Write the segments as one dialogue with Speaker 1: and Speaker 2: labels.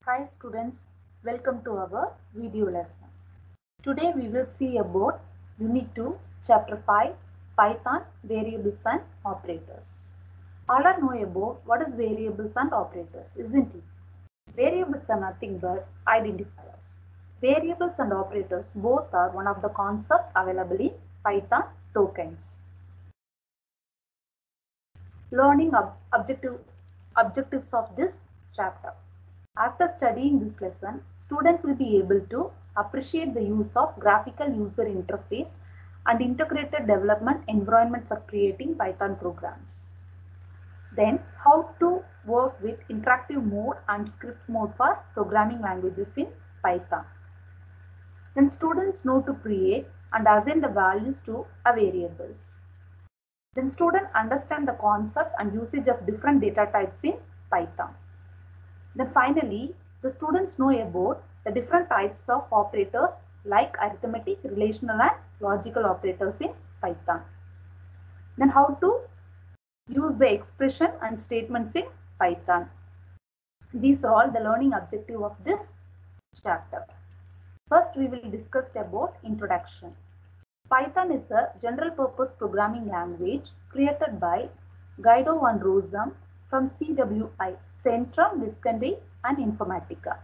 Speaker 1: Hi students, welcome to our video lesson. Today we will see about Unit 2, Chapter 5, Python, Variables and Operators. All are know about what is variables and operators, isn't it? Variables are nothing but identifiers. Variables and operators both are one of the concepts available in Python tokens. Learning objectives of this chapter. After studying this lesson, students will be able to appreciate the use of graphical user interface and integrated development environment for creating Python programs. Then, how to work with interactive mode and script mode for programming languages in Python. Then students know to create and assign the values to a variables. Then students understand the concept and usage of different data types in Python. Then finally, the students know about the different types of operators like arithmetic, relational and logical operators in Python. Then how to use the expression and statements in Python. These are all the learning objective of this chapter. First, we will discuss about introduction. Python is a general purpose programming language created by Guido van Rossum from CWI, Centrum Wiskunde and Informatica,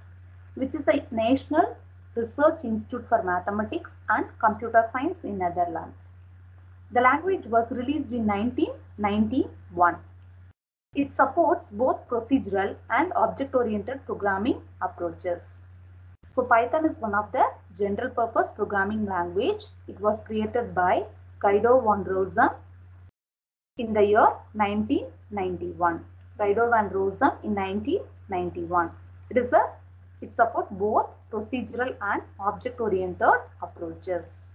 Speaker 1: which is a national research institute for mathematics and computer science in Netherlands. The language was released in 1991. It supports both procedural and object-oriented programming approaches. So Python is one of the general purpose programming language. It was created by Guido van Rossum in the year 1991. Guido van Rossum in 1991. It supports both procedural and object-oriented approaches.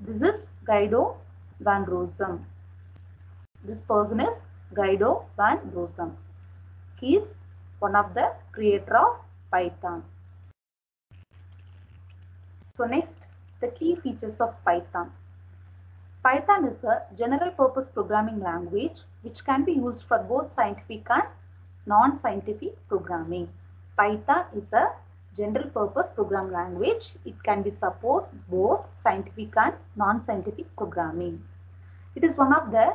Speaker 1: This is Guido van Rossum. This person is Guido van Rossum. He is one of the creator of Python. So next, the key features of Python. Python is a general purpose programming language which can be used for both scientific and non-scientific programming. Python is a general purpose program language. It can be support both scientific and non-scientific programming. It is one of the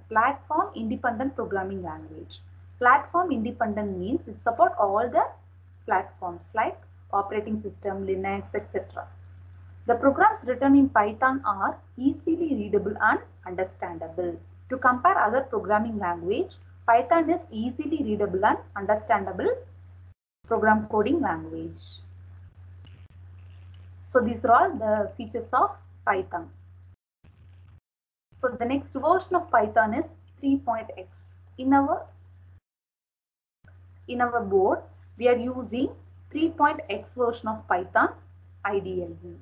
Speaker 1: platform independent programming language. Platform independent means it supports all the platforms like operating system, Linux, etc. The programs written in Python are easily readable and understandable. To compare other programming language, Python is easily readable and understandable program coding language. So these are all the features of Python. So the next version of Python is 3.x. In our board, we are using 3.x version of Python IDLE.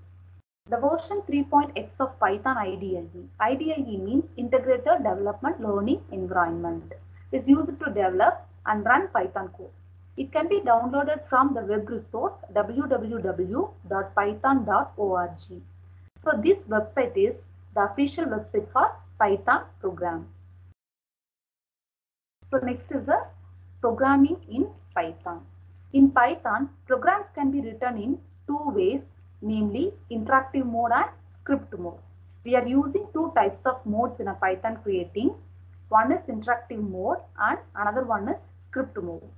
Speaker 1: The version 3.x of Python IDLE means Integrated Development Learning Environment, is used to develop and run Python code. It can be downloaded from the web resource www.python.org. So this website is the official website for Python program. So next is the programming in Python. In Python, programs can be written in two ways, namely interactive mode and script mode. We are using two types of modes in a Python creating. One is interactive mode and another one is script mode.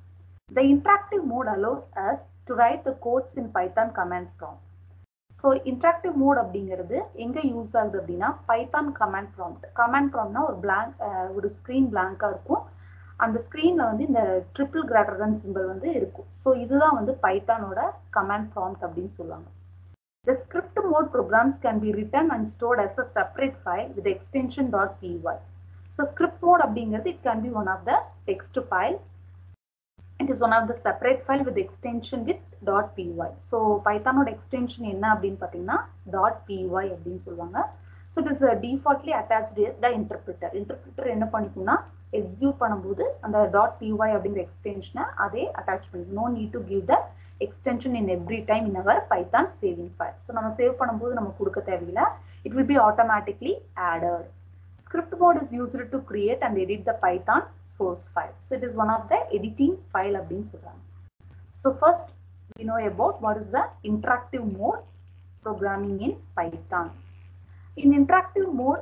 Speaker 1: The interactive mode allows us to write the codes in Python command prompt. So interactive mode அப்படிங்கிறது எங்க use ஆகுது அப்படின்னா Python command prompt. Command promptனா ஒரு screen blank-ஆ இருக்கும். அந்த ஸ்கிரீன்ல வந்து இந்த ட்ரிபிள் கிரேட்டர் than சிம்பிள் வந்து இருக்கும். ஸோ இதுதான் வந்து பைத்தானோட கமாண்ட் ப்ராம்ப்ட் அப்படின்னு சொல்லுவாங்க. The script mode programs can be written and stored as a separate file with extension .py. So script mode அப்படிங்கிறது it can be one of the text file. It is one of the separate file with extension with .py. So பைத்தானோட extension என்ன அப்படின்னு பார்த்தீங்கன்னா .py அப்படின்னு சொல்லுவாங்க. So it is defaultly attached with the interpreter. Interpreter என்ன பண்ணிக்கும்னா execute பண்ணும்போது அந்த .py அப்படிங்கிற எக்ஸ்டென்ஷனை அதே அட்டாச் பண்ணிக்கும். No need to give the extension in every time in our Python saving file. So நம்ம சேவ் பண்ணும்போது நம்ம கொடுக்க தேவையில்லை. It will be automatically added. Script mode is used to create and edit the Python source file. So it is one of the editing file அப்படின்னு சொல்றாங்க. So first we know about what is the interactive mode programming in Python. In interactive mode,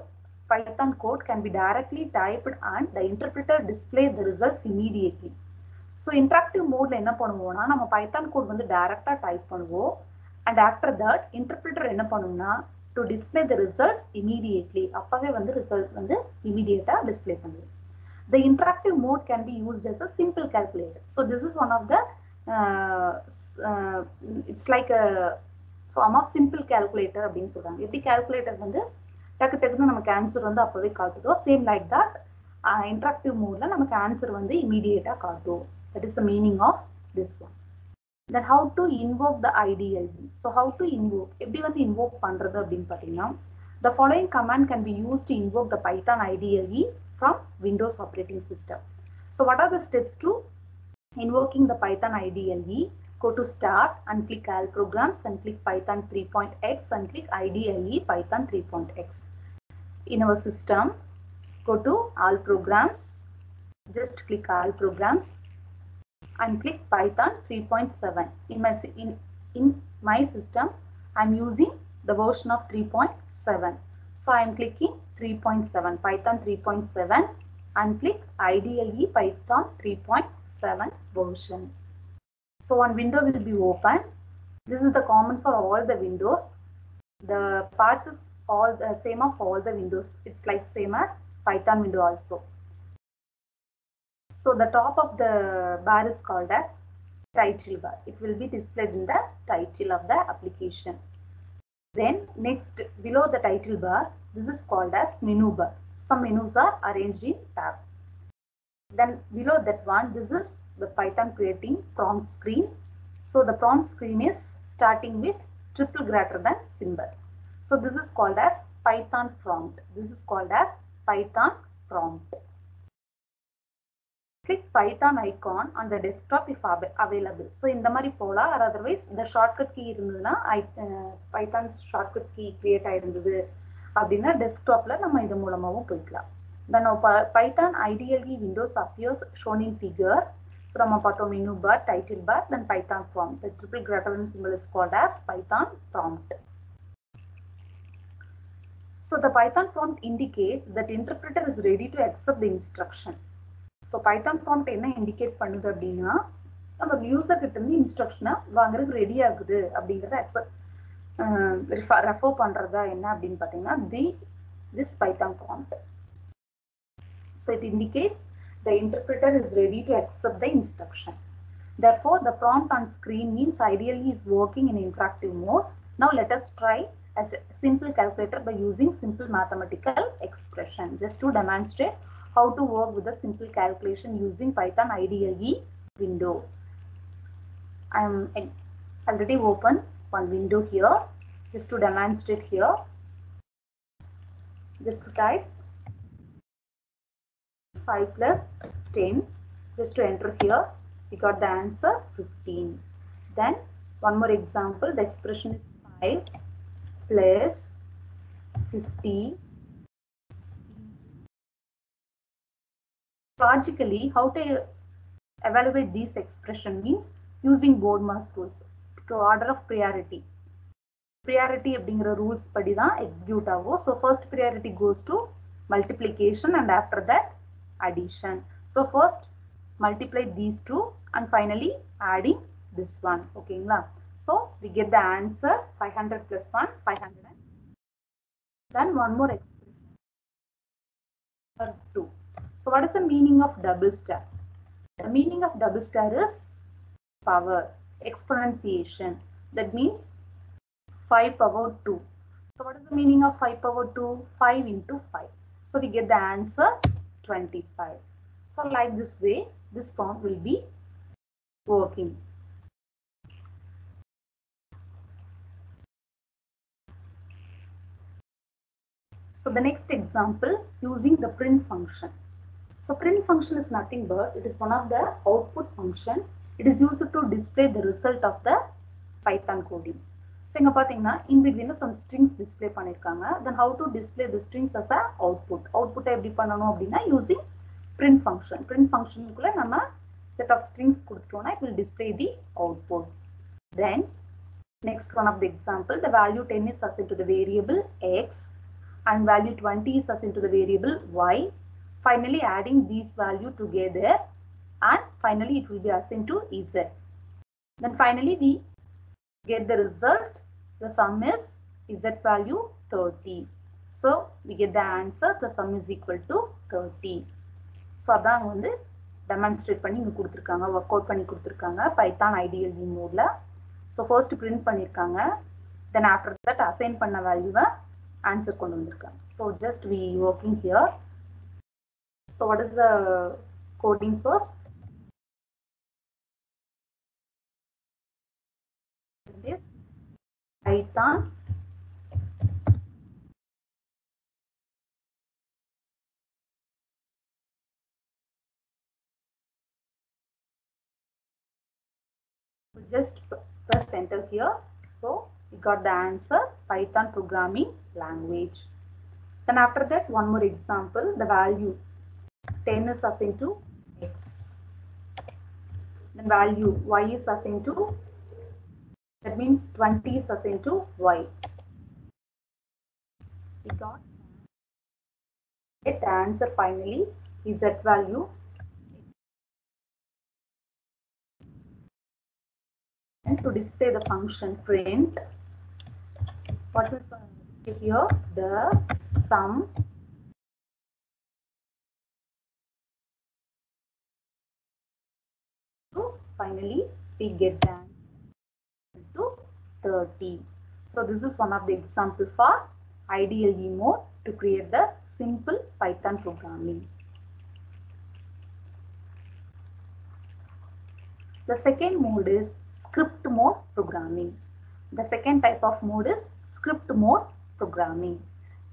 Speaker 1: Python code can be directly typed and the interpreter display the results immediately. So interactive mode la enna பண்ணுவோம்னா நம்ம Python code வந்து டைரக்ட்டா type பண்ணுவோம் and after that interpreter என்ன பண்ணும்னா to display the results immediately அப்பவே வந்து result வந்து immediately display பண்ணும். The interactive mode can be used as a simple calculator. So this is one of the it's like a form of simple calculator அப்படினு சொல்றாங்க. எப்படி calculator வந்து டக்கு டக்குன்னு நமக்கு ஆன்சர் வந்து அப்பவே காட்டுதோ same like that interactive mode la நமக்கு ஆன்சர் வந்து immediately காட்டும். That is the meaning of this one. Then how to invoke the IDLE. So how to invoke, எப்படி வந்து invoke பண்றது அப்படின்னு பார்த்தீங்கன்னா the following command can be used to invoke the Python IDLE from Windows operating system. So what are the steps to invoking the Python IDLE? Go to start and click all programs and click Python 3.x and click IDLE Python 3.x. In our system, go to all programs, just click all programs and click Python 3.7. In my system, I'm using the version of 3.7. So I'm clicking 3.7, Python 3.7 and click IDLE Python 3.7 version. So one window will be open. This is the common for all the windows. The parts is all the same of all the windows. It's like same as Python window also. So the top of the bar is called as title bar. It will be displayed in the title of the application. Then next below the title bar, this is called as menu bar. Some menus are arranged in tab. Then below that one, this is the Python creating prompt screen. So the prompt screen is starting with triple greater than symbol. So this is called as Python prompt. This is called as Python prompt. Click Python icon on the desktop if available. So in the mari pola or otherwise the shortcut key irundhuna Python shortcut key create aayirundhudu அப்படினா desktopல நம்ம இது மூலமாவும் போய்க்கலாம். Then Python IDLE windows appears shown in figure. So நம்ம பார்த்தோம் menu bar, title bar, then Python prompt. The triple greater than symbol is called as Python prompt. So the Python prompt indicates that interpreter is ready to accept the instruction. So Python prompt என்ன indicate பண்ணுது அப்படின்னா நம்ம user கிட்ட இருந்து instruction வாங்குறதுக்கு ready ஆகுது அப்படிங்கறத refer பண்றதா என்ன அப்படினு பாத்தீங்கன்னா this Python prompt. So it indicates the interpreter is ready to accept the instruction. Therefore, the prompt on screen means IDLE is working in interactive mode. Now let us try as a simple calculator by using simple mathematical expression. Just to demonstrate how to work with a simple calculation using Python IDLE window. I am already open one window here. Just to demonstrate here. Just to type 5 plus 10. Just to enter here. We got the answer 15. Then one more example. The expression is 5 plus 50. Logically, how to evaluate these expression means using BODMAS tools to order of priority. Priority அப்படிங்கிற rules படி தான் execute ஆகும். So first priority goes to multiplication and after that addition. So first multiply these two and finally adding this one. Okay, so we get the answer 500 plus 1 500. Then one more expression 2. So what is the meaning of double star? The meaning of double star is power, exponentiation. That means 5 power 2. So what is the meaning of 5 power 2? 5 into 5. So we get the answer 25. So like this way, this prompt will be working. So the next example, using the print function. So print function is nothing but it is one of the output function. It is used to display the result of the Python coding. So inga pathina in between some strings display பண்ணிருக்காங்க. Then how to display the strings as a output? Output எப்படி பண்ணனும் அப்படினா using print function. Print function குள்ள நம்ம set of strings கொடுத்துட்டோம்னா it will display the output. Then next one of the example, the value 10 is assigned to the variable x and value 20 is assigned to the variable y. Finally adding these value together and finally it will be assigned to z. Then finally we get the result. The sum is z value 30. So we get the answer, the sum is equal to 30. So அதான் வந்து demonstrate பண்ணி இங்க கொடுத்திருக்காங்க, work out பண்ணி கொடுத்திருக்காங்க Python IDLE modeல. So first print பண்ணிருக்காங்க, then after that assign பண்ண வேல்யூவை answer கொண்டு வந்திருக்காங்க. So just we working here. So what is the coding first? This Python just press enter here. So we got the answer, Python programming language. Then after that one more example, the value 10 is assigned to x. Then value y is assigned to, that means 20 is assigned to y. We got the answer finally is z value. And to display the function print, what will be here? The sum so finally we get the answer to 30. So this is one of the example for IDLE mode to create the simple Python programming. The second mode is script mode programming. The second type of mode is script mode programming.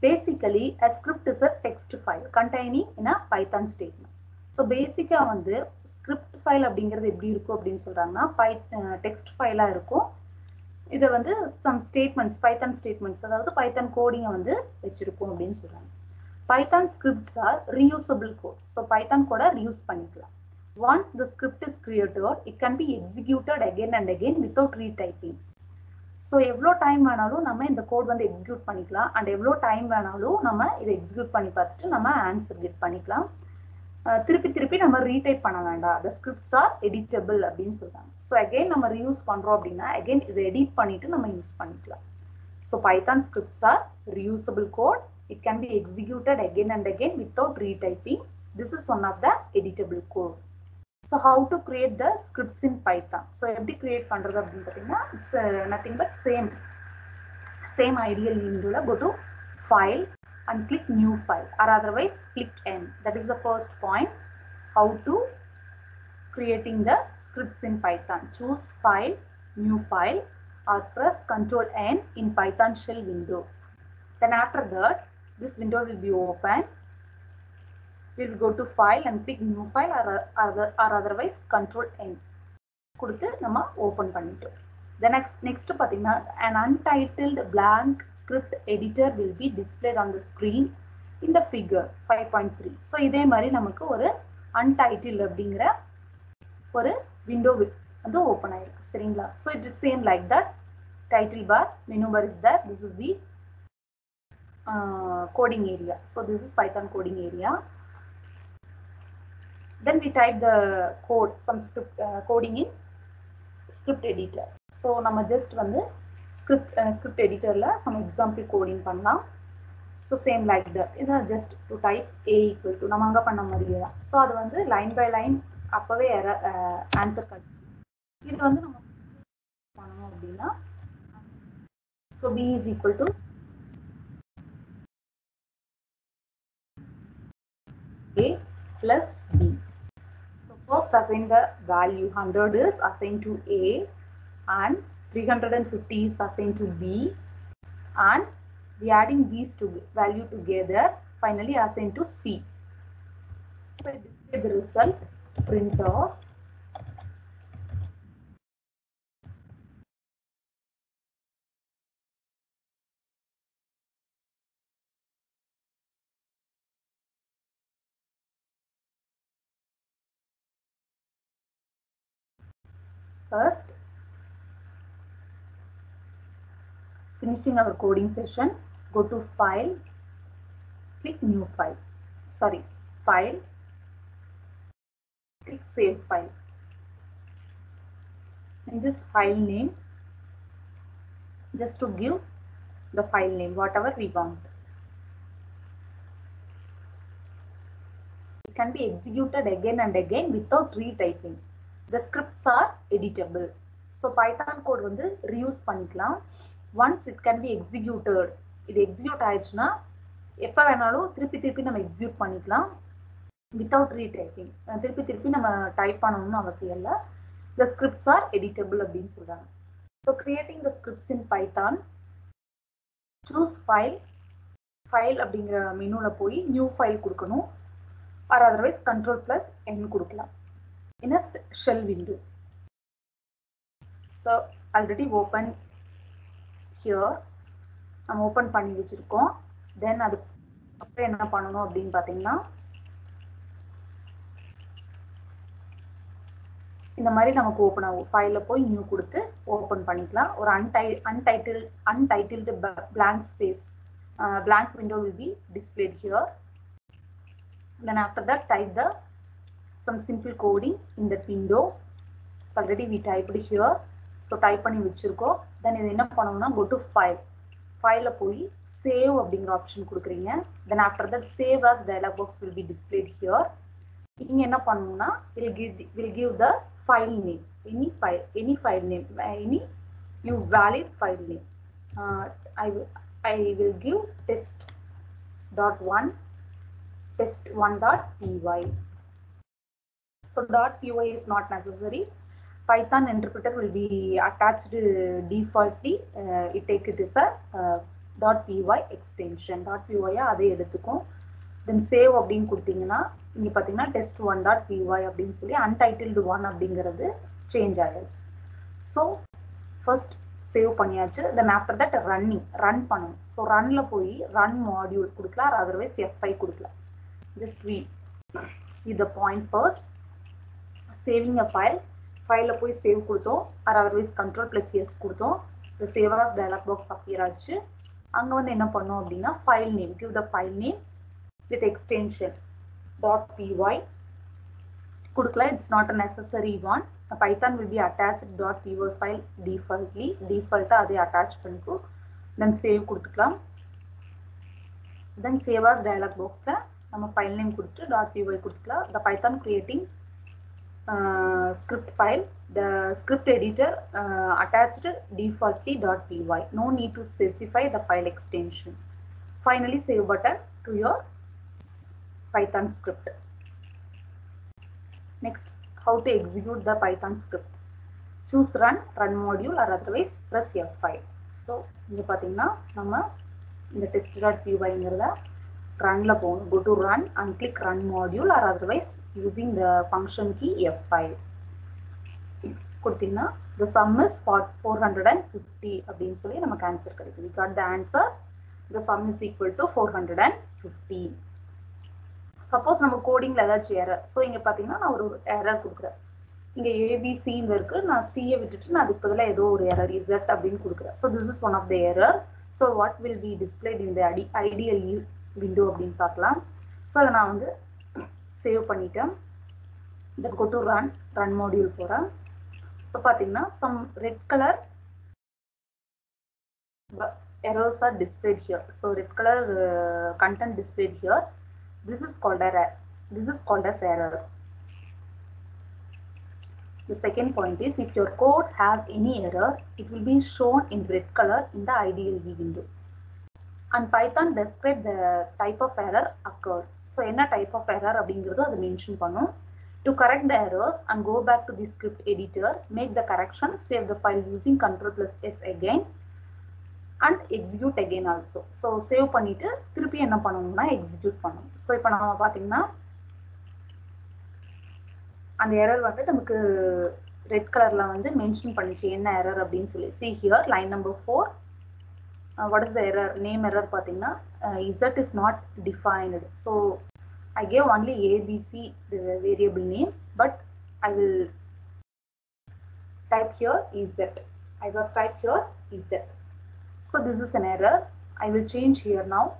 Speaker 1: Basically, a script is a text file containing in a Python statement. So basically வந்து script file அப்படிங்கிறது எப்படி இருக்கும் அப்படின்னு சொல்றாங்கன்னா text file இருக்கும். இதை வந்து some statements, Python statements, அதாவது Python coding வந்து வச்சிருக்கும் அப்படின்னு சொல்றாங்க. Python scripts are reusable code. So Python கூட reuse பண்ணிக்கலாம். Once the script is created, it can be executed again and again without retyping. So எவ்வளோ டைம் வேணாலும் நம்ம இந்த கோட் வந்து எக்ஸிக்யூட் பண்ணிக்கலாம் அண்ட் எவ்வளோ டைம் வேணாலும் நம்ம இதை எக்ஸிக்யூட் பண்ணி பார்த்துட்டு நம்ம ஆன்சர் கெட் பண்ணிக்கலாம். திருப்பி திருப்பி நம்ம ரீடைப் பண்ண வேண்டாம். the scripts are editable அப்படின்னு சொல்றாங்க. ஸோ அகெயின் நம்ம ரீயூஸ் பண்றோம் அப்படின்னா அகெயின் இதை எடிட் பண்ணிட்டு நம்ம யூஸ் பண்ணிக்கலாம். So Python scripts are reusable code. It can be executed again and again without retyping. This is one of the editable code. So how to create the scripts in Python? So எப்படி create பண்றது அப்படின்னு பார்த்தீங்கன்னா it's nothing but same ideal window. Go to file and click new file or otherwise click N. That is the first point. How to creating the scripts in Python? Choose file, new file or press Ctrl N in Python shell window. Then after that this window will be open. We will go to file and click new file or otherwise Ctrl N கொடுத்து நம்ம open பண்ணிட்டோம். The next பாத்தீங்கன்னா an untitled blank script editor will be displayed on the screen in the figure 5.3. So இதே மாதிரி நமக்கு ஒரு untitled அப்படிங்கிற ஒரு window வந்து ஓபன் ஆயிருக்கு சரிங்களா. So it is same like that. Title bar, menu bar is there. This is the coding area. So this is Python coding area. Then we type the code, some script coding in script editor. So நம்ம just வந்து script editorல some example coding பண்ணலாம். So same like that. இது just to type a equal to நம்ம அங்க பண்ண மாதிரியே தான். So அது வந்து line by line அப்பவே answer கிடைக்கும். இது வந்து நம்ம பண்ணணும் அப்படின்னா so b is equal to a plus b. First assign the value 100 is assigned to A and 350 is assigned to B and we adding these two value together finally assigned to C. So I display the result print of First, finishing our coding session, go to File, click New File. Sorry, File, click Save File. In this file name, just to give the file name, whatever we want. It can be executed again and again without retyping. The scripts are editable. So Python code வந்து reuse பண்ணிக்கலாம். Once it can be executed, இது execute ஆயிடுச்சுன்னா எப்ப வேணாலும் திருப்பி நம்ம execute பண்ணிக்கலாம் without retyping. திருப்பி நம்ம டைப் பண்ணணும்னு அவசியம் இல்லை. The scripts are editable அப்படின்னு சொல்றாங்க. So creating the scripts in Python, choose file அப்படிங்கிற மெனுல போய் new file கொடுக்கணும், or otherwise Ctrl+N கொடுக்கலாம் in a shell window. So already open here, நம்ம ஓபன் பண்ணி வச்சிருக்கோம். Then அது அப்புறம் என்ன பண்ணணும் அப்படின்னு பாத்தீங்கன்னா இந்த மாதிரி நமக்கு ஓபன் ஆகும். ஃபைல்ல போய் நியூ கொடுத்து ஓபன் பண்ணிக்கலாம். ஒரு untitled blank space, blank window will be displayed here. Then after that type some simple coding in that window. So already we typed here. So type பண்ணி வச்சிருக்கோம். Then இது என்ன பண்ணணும்னா go to file போய் save அப்படிங்கிற option கொடுக்குறீங்க. Then after that save as dialog box will be displayed here. இங்க என்ன பண்ணணும்னா will give the file name, any file name, any valid file name. I will give test.1 test1.py. So .py is not necessary. Python interpreter will be attached defaultly. It take it as a .py extension. .py அதே எடுத்துக்கும். Then save அப்படின்னு கொடுத்தீங்கன்னா இங்க பாத்தீங்கன்னா test1.py அப்படின்னு சொல்லி untitled 1 அப்படிங்கிறது change ஆயிடுச்சு. So first save பண்ணியாச்சு. Then after that run பண்ணணும். So runல போய் run module கொடுக்கலாம், otherwise F5 கொடுக்கலாம். Just we see the point first. Saving a file போய் save கொடுத்தோம், or otherwise Ctrl+S கொடுத்தோம். The save as dialog box appear ஆச்சு. அங்க வந்து என்ன பண்ணோம் அப்படின்னா file name, give the file name with extension .py கொடுக்கலாம். It's not a necessary one. Python will be attached .py file default அதே attach பண்ணிக்கும். Then save கொடுத்துக்கலாம். Then save as dialog boxல நம்ம file name கொடுத்துட்டு .py கொடுத்துக்கலாம். The Python creating script file, the script editor attached defaultly .py. No need to specify the file extension. Finally save button to your Python script. Next, how to execute the Python script. Choose run module, or otherwise press F5. So இங்க பாத்தீங்கன்னா நம்ம இந்த test.py-ங்கறத runல போகணும். Go to run and click run module, or otherwise using the function key F5. கொடுத்தீங்கன்னா the sum is 450 அப்படின்னு சொல்லி நமக்கு answer கிடைக்குது. We got the answer. The sum is equal to 450. Suppose நம்ம கோடிங்ல ஏதாச்சும் எரர், ஸோ இங்க பாத்தீங்கன்னா நான் ஒரு எரர் கொடுக்குறேன். இங்க ஏபிசின்னு இருக்கு, நான் சியை விட்டுட்டு நான் அதுக்கு பதிலாக ஏதோ ஒரு எரர் இசட் அப்படின்னு கொடுக்குறேன். So this is one of the error. So what will be displayed இந்த ஐடியல் விண்டோ அப்படின்னு பார்க்கலாம். ஸோ அதை நான் வந்து சேவ் பண்ணிட்டேன். Then go to run module போகிறேன். இப்போ பார்த்தீங்கன்னா some red colour errors are displayed here. So red color content displayed here. This is called as error. The second point is, if your code has any error, it will be shown in red color in the IDLE window. And Python describe the type of error occurred. So enna type of error அப்படிங்கிறது அது mention பண்ணும். To correct the errors and go back to the script editor, make the correction, save the file using Ctrl+S again and execute again also. So save பண்ணிட்டு திருப்பி என்ன பண்ணணும்னா execute பண்ணணும். So இப்போ நம்ம பாத்தீங்கன்னா அந்த எரர் வந்து நமக்கு ரெட் கலர்ல வந்து மென்ஷன் பண்ணிச்சு என்ன எரர் அப்படின்னு சொல்லி. See here line number 4. What is the error? Name error பாத்தீங்கன்னா z is not defined. So I gave only ABC the variable name, but I will type here EZ. I was type here EZ. So this is an error. I will change here now.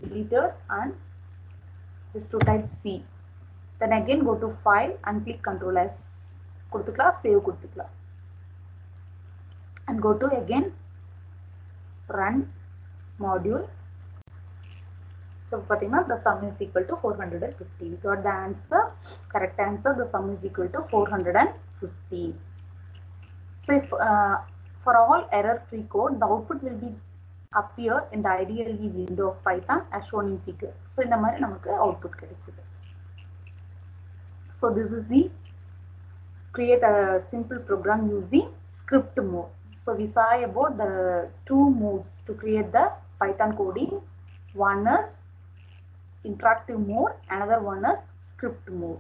Speaker 1: Deleted and just to type C. Then again go to file and click Ctrl S. Save kuduthukla. And go to again run module. So the sum is equal to 450. We got the answer. Correct answer. The sum is equal to 450. So if for all error-free code, the output will be appear in the IDLE window of Python as shown in figure. So in the mari namakku output kedichudhu. So this is the create a simple program using script mode. So we saw about the two modes to create the Python coding. One is interactive mode, another one is script mode.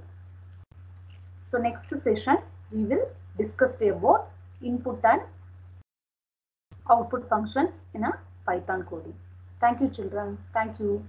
Speaker 1: So next session we will discuss about input and output functions in a Python coding. Thank you children. Thank you.